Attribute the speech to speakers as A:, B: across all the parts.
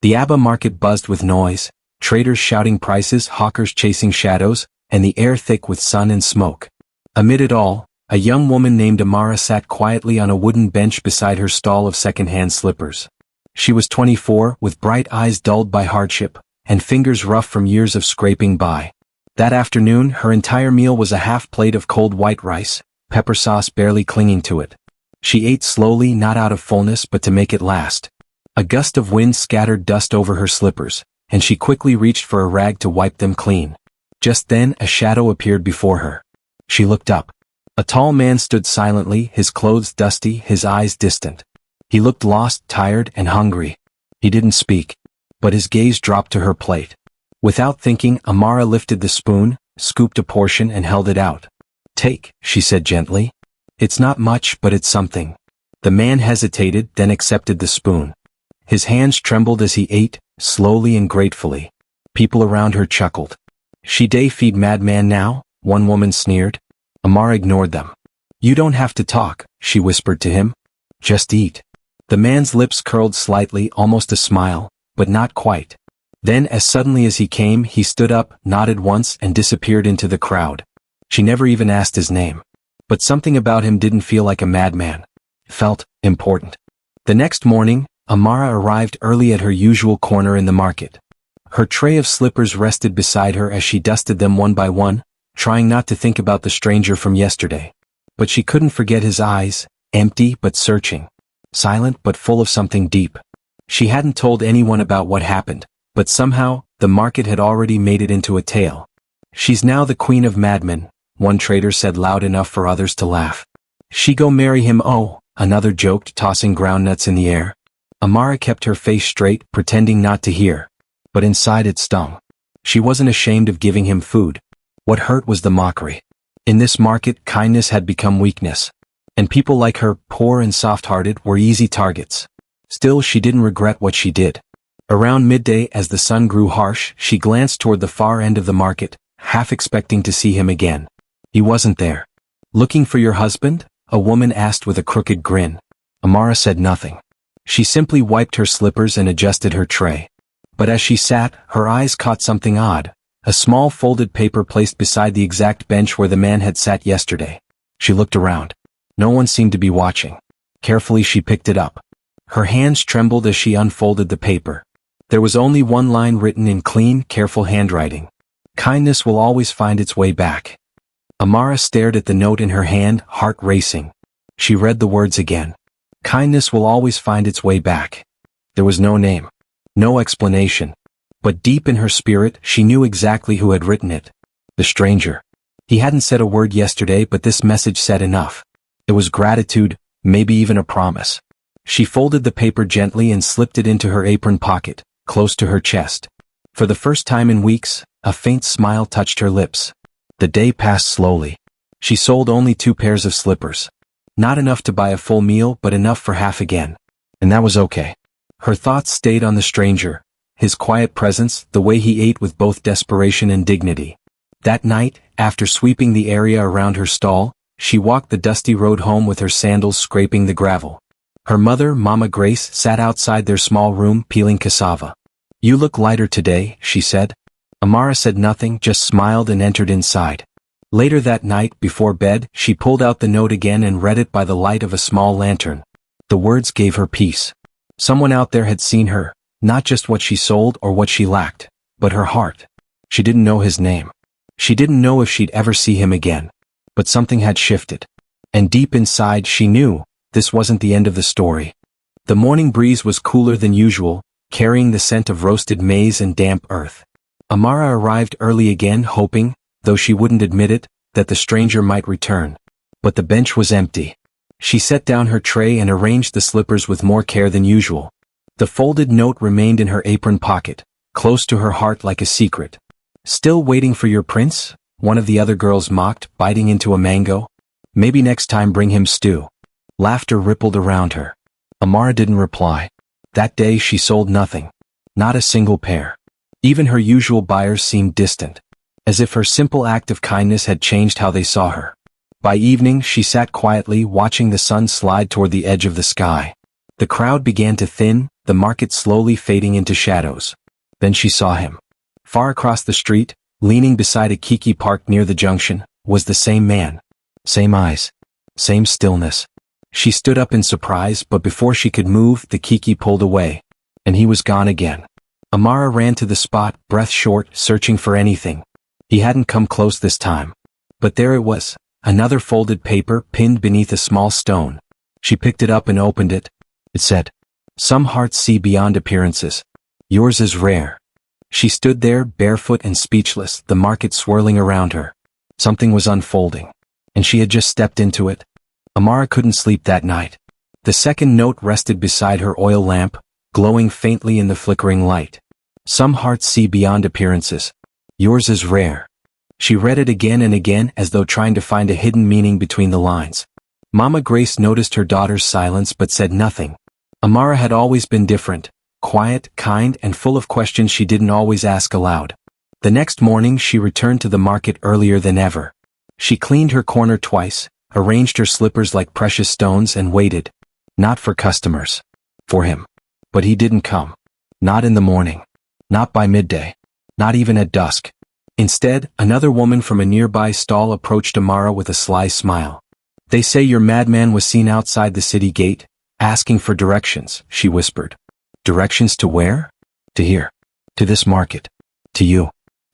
A: The Abba market buzzed with noise, traders shouting prices, hawkers chasing shadows, and the air thick with sun and smoke. Amid it all, a young woman named Amara sat quietly on a wooden bench beside her stall of second-hand slippers. She was 24, with bright eyes dulled by hardship, and fingers rough from years of scraping by. That afternoon, her entire meal was a half plate of cold white rice, pepper sauce barely clinging to it. She ate slowly, not out of fullness but to make it last. A gust of wind scattered dust over her slippers, and she quickly reached for a rag to wipe them clean. Just then, a shadow appeared before her. She looked up. A tall man stood silently, his clothes dusty, his eyes distant. He looked lost, tired, and hungry. He didn't speak, but his gaze dropped to her plate. Without thinking, Amara lifted the spoon, scooped a portion and held it out. "Take," she said gently. "It's not much, but it's something." The man hesitated, then accepted the spoon. His hands trembled as he ate, slowly and gratefully. People around her chuckled. "She day feed madman now?" one woman sneered. Amara ignored them. "You don't have to talk," she whispered to him. "Just eat." The man's lips curled slightly, almost a smile, but not quite. Then, as suddenly as he came, he stood up, nodded once, and disappeared into the crowd. She never even asked his name. But something about him didn't feel like a madman. It felt important. The next morning, Amara arrived early at her usual corner in the market. Her tray of slippers rested beside her as she dusted them one by one, trying not to think about the stranger from yesterday. But she couldn't forget his eyes, empty but searching, silent but full of something deep. She hadn't told anyone about what happened, but somehow, the market had already made it into a tale. "She's now the queen of madmen," one trader said loud enough for others to laugh. "She go marry him, oh," another joked, tossing groundnuts in the air. Amara kept her face straight, pretending not to hear. But inside it stung. She wasn't ashamed of giving him food. What hurt was the mockery. In this market, kindness had become weakness. And people like her, poor and soft-hearted, were easy targets. Still, she didn't regret what she did. Around midday, as the sun grew harsh, she glanced toward the far end of the market, half expecting to see him again. He wasn't there. "Looking for your husband?" a woman asked with a crooked grin. Amara said nothing. She simply wiped her slippers and adjusted her tray. But as she sat, her eyes caught something odd. A small folded paper placed beside the exact bench where the man had sat yesterday. She looked around. No one seemed to be watching. Carefully she picked it up. Her hands trembled as she unfolded the paper. There was only one line written in clean, careful handwriting. "Kindness will always find its way back." Amara stared at the note in her hand, heart racing. She read the words again. "Kindness will always find its way back." There was no name. No explanation. But deep in her spirit, she knew exactly who had written it. The stranger. He hadn't said a word yesterday, but this message said enough. It was gratitude, maybe even a promise. She folded the paper gently and slipped it into her apron pocket, close to her chest. For the first time in weeks, a faint smile touched her lips. The day passed slowly. She sold only 2 pairs of slippers. Not enough to buy a full meal, but enough for half again. And that was okay. Her thoughts stayed on the stranger. His quiet presence, the way he ate with both desperation and dignity. That night, after sweeping the area around her stall, she walked the dusty road home with her sandals scraping the gravel. Her mother, Mama Grace, sat outside their small room peeling cassava. "You look lighter today," she said. Amara said nothing, just smiled and entered inside. Later that night, before bed, she pulled out the note again and read it by the light of a small lantern. The words gave her peace. Someone out there had seen her. Not just what she sold or what she lacked, but her heart. She didn't know his name. She didn't know if she'd ever see him again. But something had shifted. And deep inside she knew, this wasn't the end of the story. The morning breeze was cooler than usual, carrying the scent of roasted maize and damp earth. Amara arrived early again, hoping, though she wouldn't admit it, that the stranger might return. But the bench was empty. She set down her tray and arranged the slippers with more care than usual. The folded note remained in her apron pocket, close to her heart like a secret. "Still waiting for your prince?" one of the other girls mocked, biting into a mango. "Maybe next time bring him stew." Laughter rippled around her. Amara didn't reply. That day she sold nothing. Not a single pair. Even her usual buyers seemed distant. As if her simple act of kindness had changed how they saw her. By evening she sat quietly watching the sun slide toward the edge of the sky. The crowd began to thin, the market slowly fading into shadows. Then she saw him. Far across the street, leaning beside a kiki parked near the junction, was the same man. Same eyes. Same stillness. She stood up in surprise, but before she could move, the kiki pulled away. And he was gone again. Amara ran to the spot, breath short, searching for anything. He hadn't come close this time. But there it was, another folded paper pinned beneath a small stone. She picked it up and opened it. It said, "Some hearts see beyond appearances. Yours is rare." She stood there, barefoot and speechless, the market swirling around her. Something was unfolding. And she had just stepped into it. Amara couldn't sleep that night. The second note rested beside her oil lamp, glowing faintly in the flickering light. "Some hearts see beyond appearances. Yours is rare." She read it again and again as though trying to find a hidden meaning between the lines. Mama Grace noticed her daughter's silence but said nothing. Amara had always been different, quiet, kind, and full of questions she didn't always ask aloud. The next morning she returned to the market earlier than ever. She cleaned her corner twice, arranged her slippers like precious stones and waited. Not for customers. For him. But he didn't come. Not in the morning. Not by midday. Not even at dusk. Instead, another woman from a nearby stall approached Amara with a sly smile. "They say your madman was seen outside the city gate, asking for directions," she whispered. "Directions to where?" "To here. To this market. To you."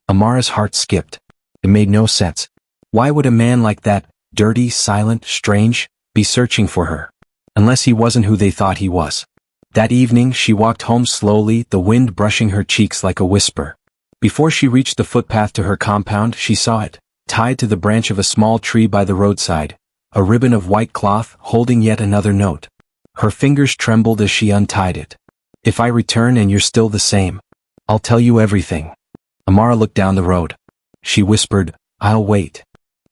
A: Amara's heart skipped. It made no sense. Why would a man like that, dirty, silent, strange, be searching for her? Unless he wasn't who they thought he was. That evening she walked home slowly, the wind brushing her cheeks like a whisper. Before she reached the footpath to her compound, she saw it, tied to the branch of a small tree by the roadside, a ribbon of white cloth holding yet another note. Her fingers trembled as she untied it. "If I return and you're still the same, I'll tell you everything." Amara looked down the road. She whispered, "I'll wait."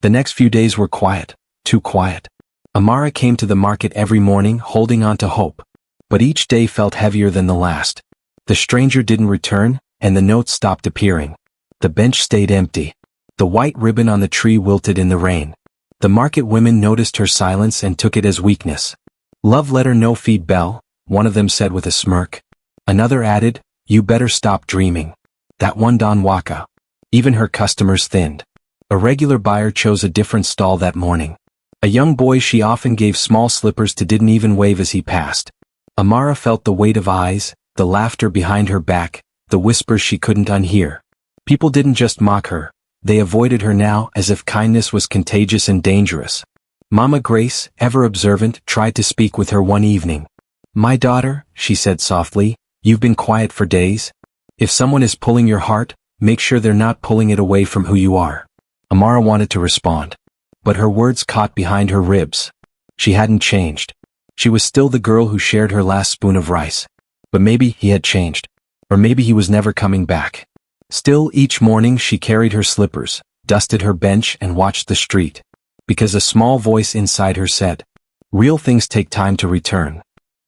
A: The next few days were quiet, too quiet. Amara came to the market every morning, holding on to hope. But each day felt heavier than the last. The stranger didn't return, and the notes stopped appearing. The bench stayed empty. The white ribbon on the tree wilted in the rain. The market women noticed her silence and took it as weakness. "Love letter no feed bell," one of them said with a smirk. Another added, "You better stop dreaming." That one Don Waka. Even her customers thinned. A regular buyer chose a different stall that morning. A young boy she often gave small slippers to didn't even wave as he passed. Amara felt the weight of eyes, the laughter behind her back, the whispers she couldn't unhear. People didn't just mock her, they avoided her now as if kindness was contagious and dangerous. Mama Grace, ever observant, tried to speak with her one evening. "My daughter," she said softly, "you've been quiet for days. If someone is pulling your heart, make sure they're not pulling it away from who you are." Amara wanted to respond. But her words caught behind her ribs. She hadn't changed. She was still the girl who shared her last spoon of rice. But maybe he had changed. Or maybe he was never coming back. Still, each morning she carried her slippers, dusted her bench and watched the street. Because a small voice inside her said, "Real things take time to return."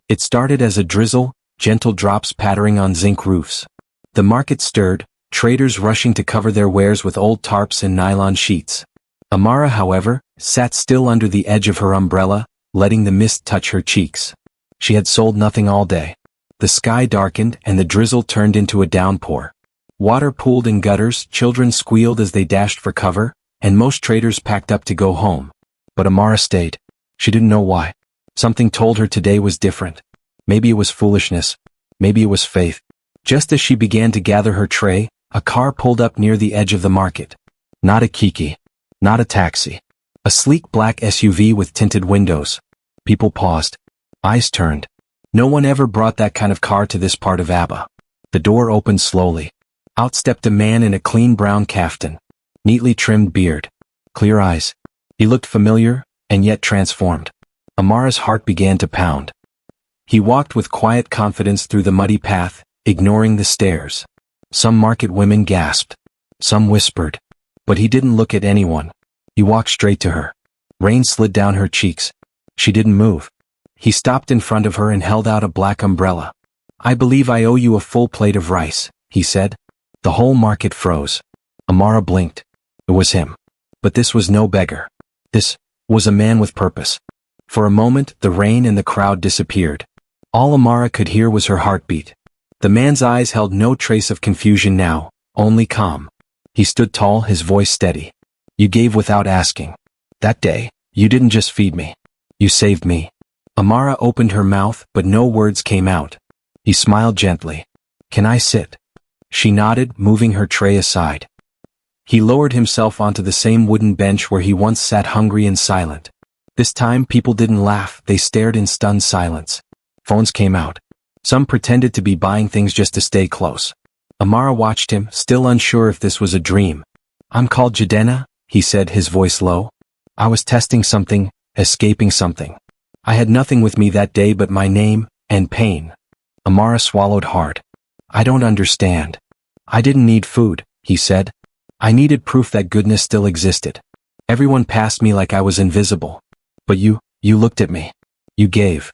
A: It started as a drizzle, gentle drops pattering on zinc roofs. The market stirred, traders rushing to cover their wares with old tarps and nylon sheets. Amara, however, sat still under the edge of her umbrella, letting the mist touch her cheeks. She had sold nothing all day. The sky darkened and the drizzle turned into a downpour. Water pooled in gutters, children squealed as they dashed for cover, and most traders packed up to go home. But Amara stayed. She didn't know why. Something told her today was different. Maybe it was foolishness. Maybe it was faith. Just as she began to gather her tray, a car pulled up near the edge of the market. Not a kiki. Not a taxi. A sleek black SUV with tinted windows. People paused. Eyes turned. No one ever brought that kind of car to this part of Abba. The door opened slowly. Out stepped a man in a clean brown kaftan. Neatly trimmed beard. Clear eyes. He looked familiar, and yet transformed. Amara's heart began to pound. He walked with quiet confidence through the muddy path, ignoring the stares. Some market women gasped. Some whispered. But he didn't look at anyone. He walked straight to her. Rain slid down her cheeks. She didn't move. He stopped in front of her and held out a black umbrella. "I believe I owe you a full plate of rice," he said. The whole market froze. Amara blinked. It was him. But this was no beggar. This was a man with purpose. For a moment, the rain and the crowd disappeared. All Amara could hear was her heartbeat. The man's eyes held no trace of confusion now, only calm. He stood tall, his voice steady. You gave without asking. That day, you didn't just feed me. You saved me. Amara opened her mouth, but no words came out. He smiled gently. Can I sit? She nodded, moving her tray aside. He lowered himself onto the same wooden bench where he once sat, hungry and silent. This time people didn't laugh, they stared in stunned silence. Phones came out. Some pretended to be buying things just to stay close. Amara watched him, still unsure if this was a dream. I'm called Jidenna, he said, his voice low. I was testing something, escaping something. I had nothing with me that day but my name, and pain. Amara swallowed hard. I don't understand. I didn't need food, he said. I needed proof that goodness still existed. Everyone passed me like I was invisible. But you looked at me. You gave.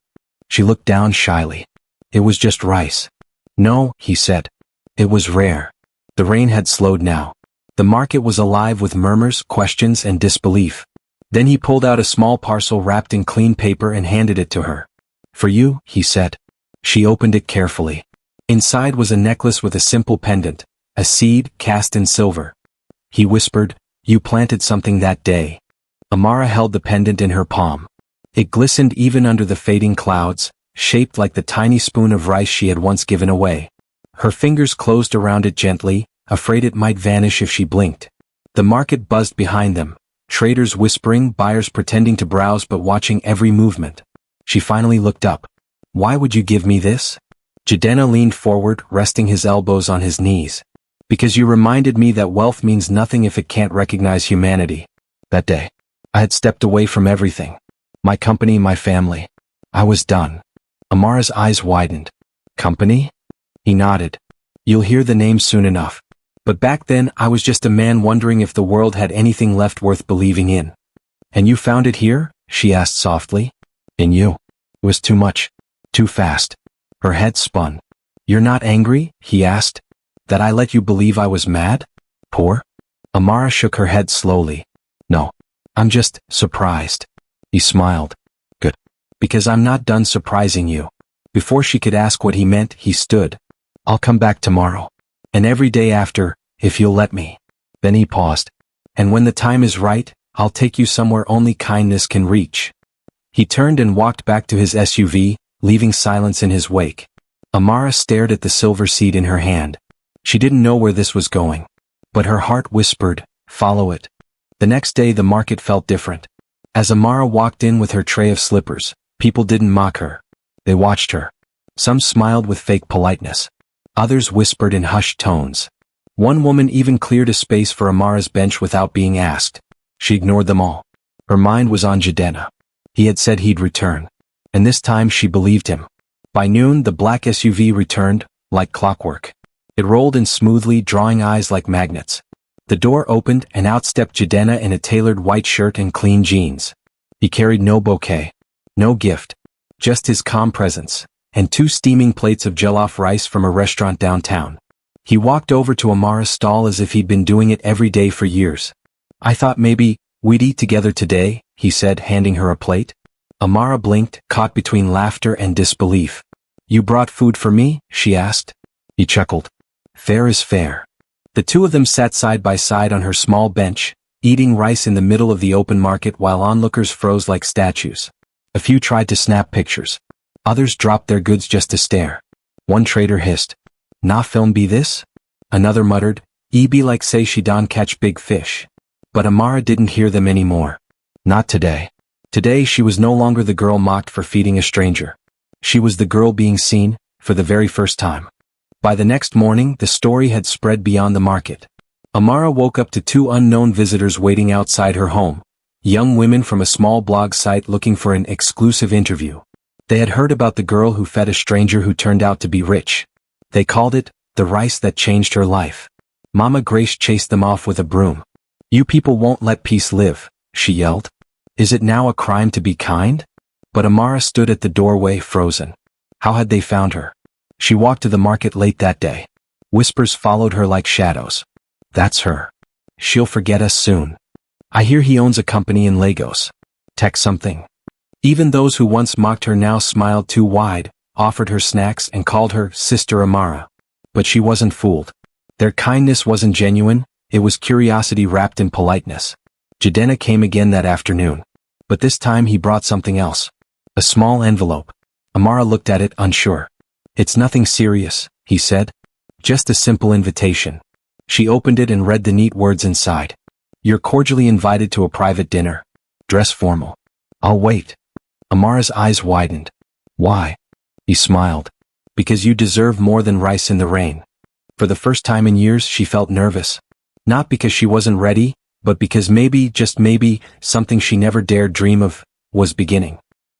A: She looked down shyly. It was just rice. No, he said. It was rare. The rain had slowed now. The market was alive with murmurs, questions, and disbelief. Then he pulled out a small parcel wrapped in clean paper and handed it to her. For you, he said. She opened it carefully. Inside was a necklace with a simple pendant, a seed cast in silver. He whispered, You planted something that day. Amara held the pendant in her palm. It glistened even under the fading clouds, shaped like the tiny spoon of rice she had once given away. Her fingers closed around it gently, afraid it might vanish if she blinked. The market buzzed behind them, traders whispering, buyers pretending to browse but watching every movement. She finally looked up. Why would you give me this? Jidenna leaned forward, resting his elbows on his knees. Because you reminded me that wealth means nothing if it can't recognize humanity. That day, I had stepped away from everything. My company, my family. I was done. Amara's eyes widened. Company? He nodded. You'll hear the name soon enough. But back then I was just a man wondering if the world had anything left worth believing in. And you found it here? She asked softly. In you. It was too much. Too fast. Her head spun. You're not angry? He asked. That I let you believe I was mad? Poor? Amara shook her head slowly. No. I'm just surprised. He smiled. Good. Because I'm not done surprising you. Before she could ask what he meant, he stood. I'll come back tomorrow. And every day after, if you'll let me. Then he paused. And when the time is right, I'll take you somewhere only kindness can reach. He turned and walked back to his SUV, leaving silence in his wake. Amara stared at the silver seed in her hand. She didn't know where this was going. But her heart whispered, follow it. The next day the market felt different. As Amara walked in with her tray of slippers, people didn't mock her. They watched her. Some smiled with fake politeness. Others whispered in hushed tones. One woman even cleared a space for Amara's bench without being asked. She ignored them all. Her mind was on Jidenna. He had said he'd return. And this time she believed him. By noon the black SUV returned, like clockwork. It rolled in smoothly, drawing eyes like magnets. The door opened and out stepped Jidenna in a tailored white shirt and clean jeans. He carried no bouquet. No gift. Just his calm presence. And 2 steaming plates of jollof rice from a restaurant downtown. He walked over to Amara's stall as if he'd been doing it every day for years. I thought maybe we'd eat together today, he said, handing her a plate. Amara blinked, caught between laughter and disbelief. You brought food for me? She asked. He chuckled. Fair is fair. The two of them sat side by side on her small bench, eating rice in the middle of the open market while onlookers froze like statues. A few tried to snap pictures. Others dropped their goods just to stare. One trader hissed, "Na film be this?" Another muttered, be like say she don catch big fish." But Amara didn't hear them anymore. Not today. Today she was no longer the girl mocked for feeding a stranger. She was the girl being seen, for the very first time. By the next morning, the story had spread beyond the market. Amara woke up to 2 unknown visitors waiting outside her home. Young women from a small blog site looking for an exclusive interview. They had heard about the girl who fed a stranger who turned out to be rich. They called it, the rice that changed her life. Mama Grace chased them off with a broom. "You people won't let peace live," she yelled. "Is it now a crime to be kind?" But Amara stood at the doorway, frozen. How had they found her? She walked to the market late that day. Whispers followed her like shadows. "That's her. She'll forget us soon. I hear he owns a company in Lagos. Tech something." Even those who once mocked her now smiled too wide. offered her snacks and called her Sister Amara. But she wasn't fooled. Their kindness wasn't genuine, it was curiosity wrapped in politeness. Jidenna came again that afternoon. But this time he brought something else. A small envelope. Amara looked at it unsure. "It's nothing serious," he said. "Just a simple invitation." She opened it and read the neat words inside. "You're cordially invited to a private dinner. Dress formal." "I'll wait." Amara's eyes widened. "Why?" He smiled. "Because you deserve more than rice in the rain." For the first time in years she felt nervous. Not because she wasn't ready, but because maybe, just maybe, something she never dared dream of, was beginning.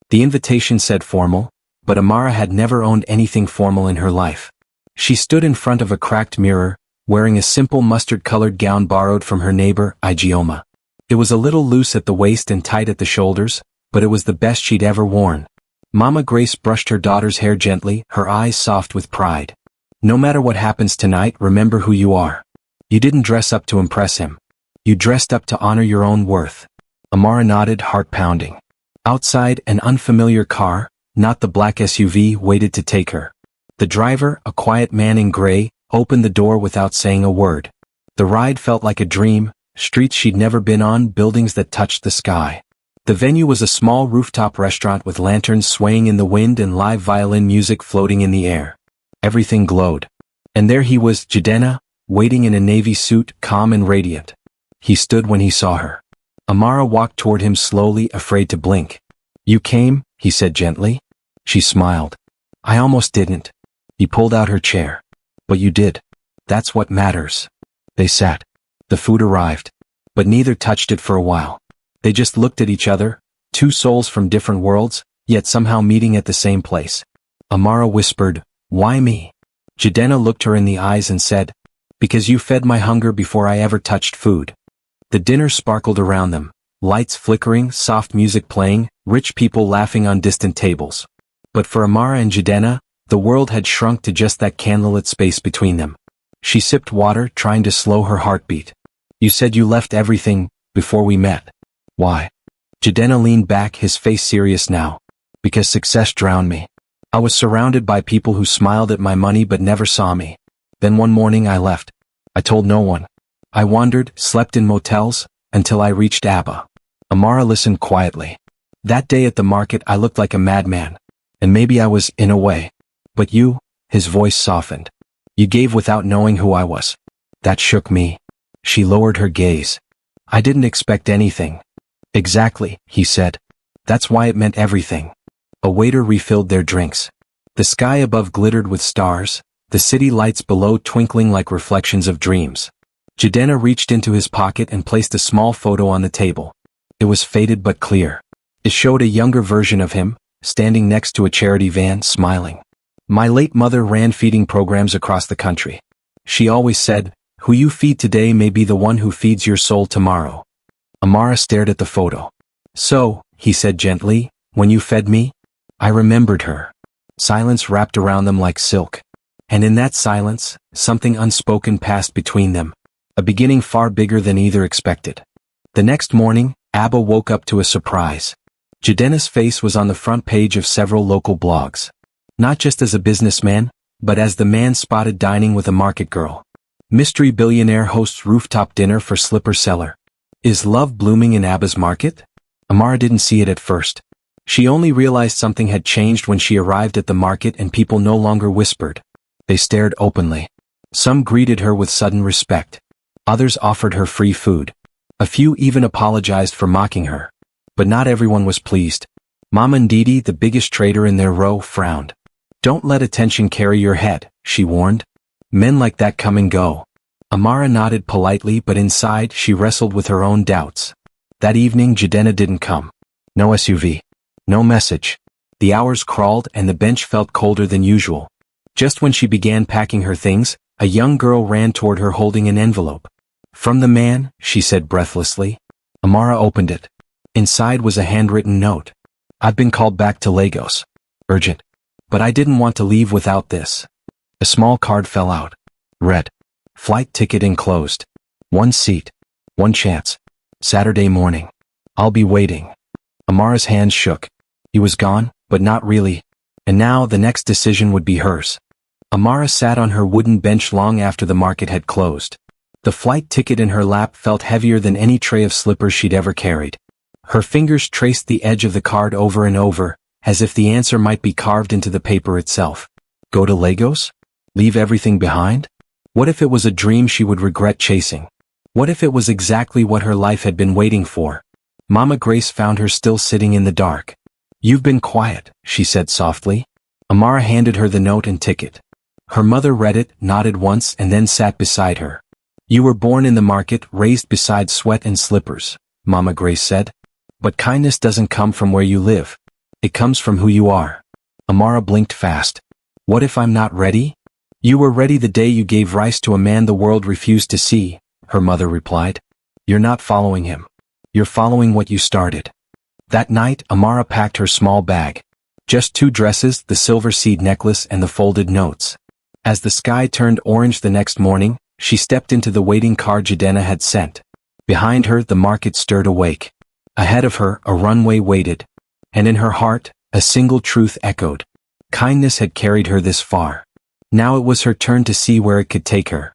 A: The invitation said formal, but Amara had never owned anything formal in her life. She stood in front of a cracked mirror, wearing a simple mustard-colored gown borrowed from her neighbor, Jidenna. It was a little loose at the waist and tight at the shoulders, but it was the best she'd ever worn. Mama Grace brushed her daughter's hair gently, her eyes soft with pride. "No matter what happens tonight, remember who you are. You didn't dress up to impress him. You dressed up to honor your own worth." Amara nodded, heart pounding. Outside, an unfamiliar car, not the black SUV, waited to take her. The driver, a quiet man in gray, opened the door without saying a word. The ride felt like a dream, streets she'd never been on, buildings that touched the sky. The venue was a small rooftop restaurant with lanterns swaying in the wind and live violin music floating in the air. Everything glowed. And there he was, Jidenna, waiting in a navy suit, calm and radiant. He stood when he saw her. Amara walked toward him slowly, afraid to blink. "You came," he said gently. She smiled. "I almost didn't." He pulled out her chair. "But you did. That's what matters." They sat. The food arrived. But neither touched it for a while. They just looked at each other, two souls from different worlds, yet somehow meeting at the same place. Amara whispered, "Why me?" Jidenna looked her in the eyes and said, "Because you fed my hunger before I ever touched food." The dinner sparkled around them, lights flickering, soft music playing, rich people laughing on distant tables. But for Amara and Jidenna, the world had shrunk to just that candlelit space between them. She sipped water, trying to slow her heartbeat. "You said you left everything, before we met. Why?" Jidenna leaned back, his face serious now. "Because success drowned me. I was surrounded by people who smiled at my money but never saw me. Then one morning I left. I told no one. I wandered, slept in motels, until I reached Abba." Amara listened quietly. "That day at the market I looked like a madman. And maybe I was, in a way. But you," his voice softened. "You gave without knowing who I was. That shook me." She lowered her gaze. "I didn't expect anything." "Exactly," he said. "That's why it meant everything." A waiter refilled their drinks. The sky above glittered with stars, the city lights below twinkling like reflections of dreams. Jidenna reached into his pocket and placed a small photo on the table. It was faded but clear. It showed a younger version of him, standing next to a charity van, smiling. "My late mother ran feeding programs across the country. She always said, 'Who you feed today may be the one who feeds your soul tomorrow.'" Amara stared at the photo. "So," he said gently, "when you fed me, I remembered her." Silence wrapped around them like silk. And in that silence, something unspoken passed between them. A beginning far bigger than either expected. The next morning, Abba woke up to a surprise. Jidenna's face was on the front page of several local blogs. Not just as a businessman, but as the man spotted dining with a market girl. Mystery billionaire hosts rooftop dinner for slipper seller. Is love blooming in Abba's market? Amara didn't see it at first. She only realized something had changed when she arrived at the market and people no longer whispered. They stared openly. Some greeted her with sudden respect. Others offered her free food. A few even apologized for mocking her. But not everyone was pleased. Mama Ndidi, the biggest trader in their row, frowned. "Don't let attention carry your head," she warned. "Men like that come and go." Amara nodded politely, but inside she wrestled with her own doubts. That evening Jidenna didn't come. No SUV. No message. The hours crawled and the bench felt colder than usual. Just when she began packing her things, a young girl ran toward her holding an envelope. "From the man," she said breathlessly. Amara opened it. Inside was a handwritten note. "I've been called back to Lagos. Urgent. But I didn't want to leave without this." A small card fell out. Read. "Flight ticket enclosed. 1 seat. 1 chance. Saturday morning. I'll be waiting." Amara's hands shook. He was gone, but not really. And now the next decision would be hers. Amara sat on her wooden bench long after the market had closed. The flight ticket in her lap felt heavier than any tray of slippers she'd ever carried. Her fingers traced the edge of the card over and over, as if the answer might be carved into the paper itself. Go to Lagos? Leave everything behind? What if it was a dream she would regret chasing? What if it was exactly what her life had been waiting for? Mama Grace found her still sitting in the dark. You've been quiet, she said softly. Amara handed her the note and ticket. Her mother read it, nodded once, and then sat beside her. You were born in the market, raised beside sweat and slippers, Mama Grace said. But kindness doesn't come from where you live. It comes from who you are. Amara blinked fast. What if I'm not ready? You were ready the day you gave rise to a man the world refused to see, her mother replied. You're not following him. You're following what you started. That night, Amara packed her small bag. Just 2 dresses, the silver seed necklace and the folded notes. As the sky turned orange the next morning, she stepped into the waiting car Jidenna had sent. Behind her, the market stirred awake. Ahead of her, a runway waited. And in her heart, a single truth echoed. Kindness had carried her this far. Now it was her turn to see where it could take her.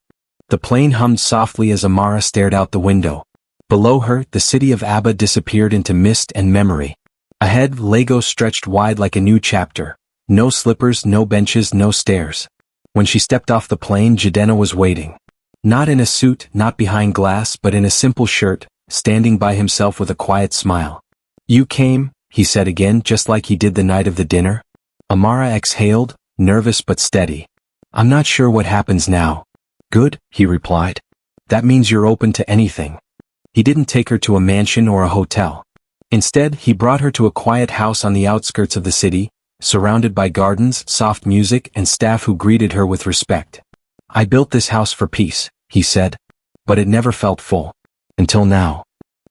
A: The plane hummed softly as Amara stared out the window. Below her, the city of Abba disappeared into mist and memory. Ahead, Lagos stretched wide like a new chapter. No slippers, no benches, no stairs. When she stepped off the plane, Jidenna was waiting. Not in a suit, not behind glass, but in a simple shirt, standing by himself with a quiet smile. You came, he said again, just like he did the night of the dinner. Amara exhaled, nervous but steady. I'm not sure what happens now. Good, he replied. That means you're open to anything. He didn't take her to a mansion or a hotel. Instead, he brought her to a quiet house on the outskirts of the city, surrounded by gardens, soft music, and staff who greeted her with respect. I built this house for peace, he said. But it never felt full. Until now.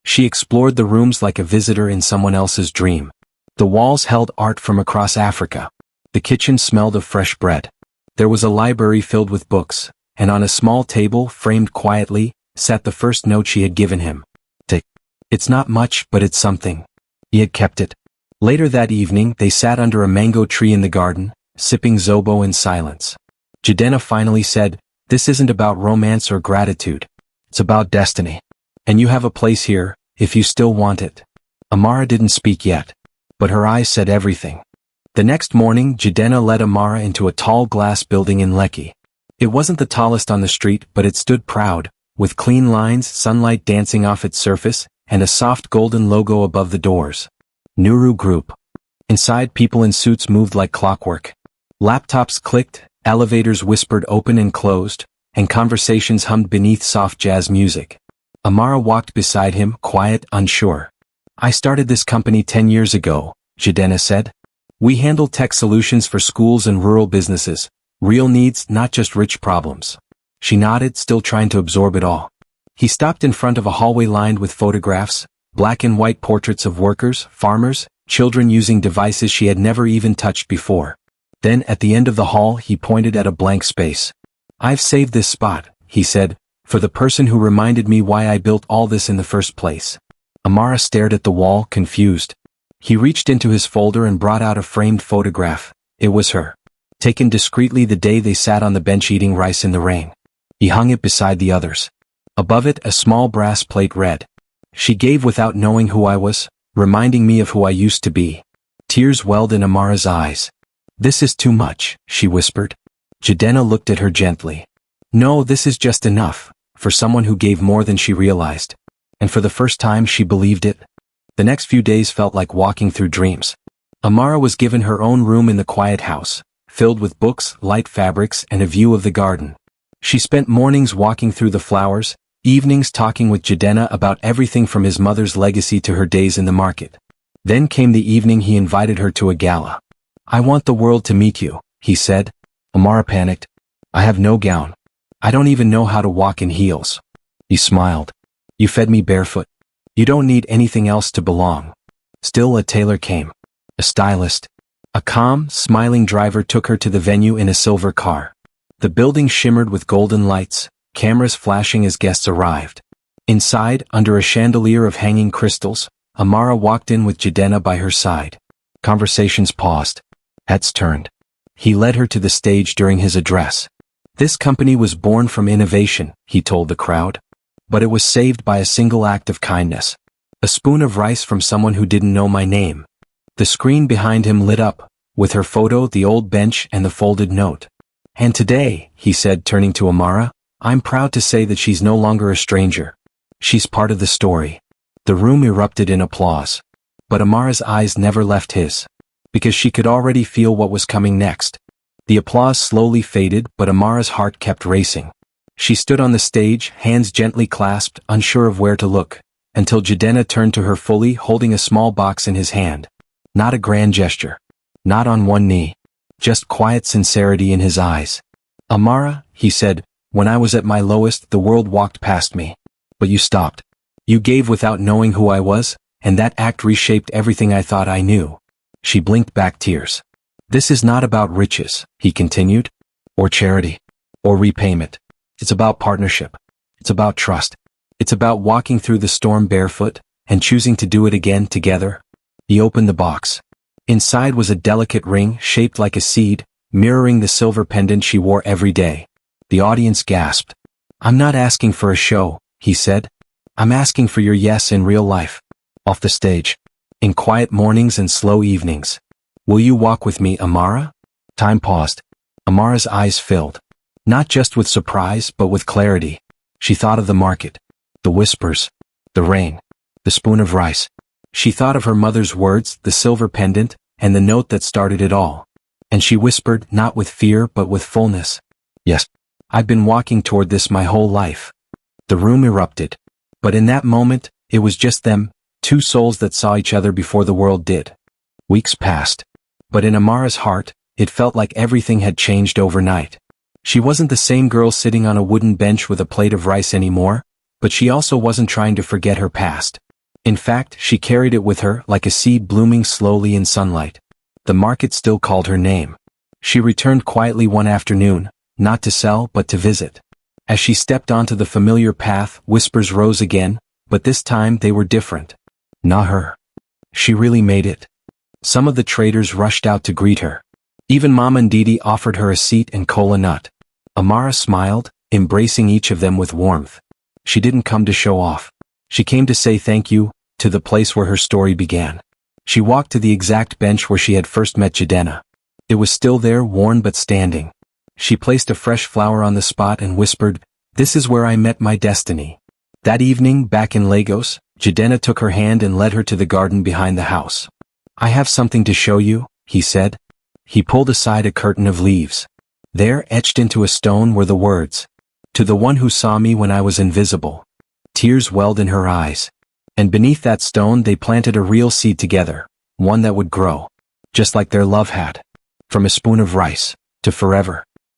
A: She explored the rooms like a visitor in someone else's dream. The walls held art from across Africa. The kitchen smelled of fresh bread. There was a library filled with books, and on a small table, framed quietly, sat the first note she had given him. It's not much, but it's something. He had kept it. Later that evening, they sat under a mango tree in the garden, sipping zobo in silence. Jidenna finally said, This isn't about romance or gratitude. It's about destiny. And you have a place here, if you still want it. Amara didn't speak yet. But her eyes said everything. The next morning, Jidenna led Amara into a tall glass building in Lekki. It wasn't the tallest on the street, but it stood proud, with clean lines, sunlight dancing off its surface, and a soft golden logo above the doors. Nuru Group. Inside, people in suits moved like clockwork. Laptops clicked, elevators whispered open and closed, and conversations hummed beneath soft jazz music. Amara walked beside him, quiet, unsure. I started this company 10 years ago, Jidenna said. We handle tech solutions for schools and rural businesses. Real needs, not just rich problems. She nodded, still trying to absorb it all. He stopped in front of a hallway lined with photographs, black and white portraits of workers, farmers, children using devices she had never even touched before. Then, at the end of the hall, he pointed at a blank space. I've saved this spot, he said, for the person who reminded me why I built all this in the first place. Amara stared at the wall, confused. He reached into his folder and brought out a framed photograph. It was her. Taken discreetly the day they sat on the bench eating rice in the rain. He hung it beside the others. Above it, a small brass plate read, She gave without knowing who I was, reminding me of who I used to be. Tears welled in Amara's eyes. This is too much, she whispered. Jidenna looked at her gently. No, this is just enough, for someone who gave more than she realized. And for the first time she believed it. The next few days felt like walking through dreams. Amara was given her own room in the quiet house, filled with books, light fabrics, and a view of the garden. She spent mornings walking through the flowers, evenings talking with Jidenna about everything from his mother's legacy to her days in the market. Then came the evening he invited her to a gala. I want the world to meet you, he said. Amara panicked. I have no gown. I don't even know how to walk in heels. He smiled. You fed me barefoot. You don't need anything else to belong. Still, a tailor came. A stylist. A calm, smiling driver took her to the venue in a silver car. The building shimmered with golden lights, cameras flashing as guests arrived. Inside, under a chandelier of hanging crystals, Amara walked in with Jidenna by her side. Conversations paused. Heads turned. He led her to the stage during his address. This company was born from innovation, he told the crowd. But it was saved by a single act of kindness. A spoon of rice from someone who didn't know my name. The screen behind him lit up, with her photo, the old bench, and the folded note. And today, he said, turning to Amara, I'm proud to say that she's no longer a stranger. She's part of the story. The room erupted in applause. But Amara's eyes never left his. Because she could already feel what was coming next. The applause slowly faded, but Amara's heart kept racing. She stood on the stage, hands gently clasped, unsure of where to look, until Jidenna turned to her fully, holding a small box in his hand. Not a grand gesture. Not on one knee. Just quiet sincerity in his eyes. Amara, he said, when I was at my lowest, the world walked past me. But you stopped. You gave without knowing who I was, and that act reshaped everything I thought I knew. She blinked back tears. This is not about riches, he continued, or charity, or repayment. It's about partnership. It's about trust. It's about walking through the storm barefoot, and choosing to do it again together. He opened the box. Inside was a delicate ring shaped like a seed, mirroring the silver pendant she wore every day. The audience gasped. I'm not asking for a show, he said. I'm asking for your yes in real life. Off the stage. In quiet mornings and slow evenings. Will you walk with me, Amara? Time paused. Amara's eyes filled. Not just with surprise, but with clarity. She thought of the market. The whispers. The rain. The spoon of rice. She thought of her mother's words, the silver pendant, and the note that started it all. And she whispered, not with fear but with fullness. Yes. I've been walking toward this my whole life. The room erupted. But in that moment, it was just them, two souls that saw each other before the world did. Weeks passed. But in Amara's heart, it felt like everything had changed overnight. She wasn't the same girl sitting on a wooden bench with a plate of rice anymore, but she also wasn't trying to forget her past. In fact, she carried it with her like a seed blooming slowly in sunlight. The market still called her name. She returned quietly one afternoon, not to sell but to visit. As she stepped onto the familiar path, whispers rose again, but this time they were different. Not her. She really made it. Some of the traders rushed out to greet her. Even Mama and Didi offered her a seat and cola nut. Amara smiled, embracing each of them with warmth. She didn't come to show off. She came to say thank you, to the place where her story began. She walked to the exact bench where she had first met Jidenna. It was still there, worn but standing. She placed a fresh flower on the spot and whispered, "This is where I met my destiny." That evening, back in Lagos, Jidenna took her hand and led her to the garden behind the house. "I have something to show you," he said. He pulled aside a curtain of leaves. There, etched into a stone, were the words, "To the one who saw me when I was invisible." Tears welled in her eyes. And beneath that stone they planted a real seed together, one that would grow. Just like their love had. From a spoon of rice, to forever.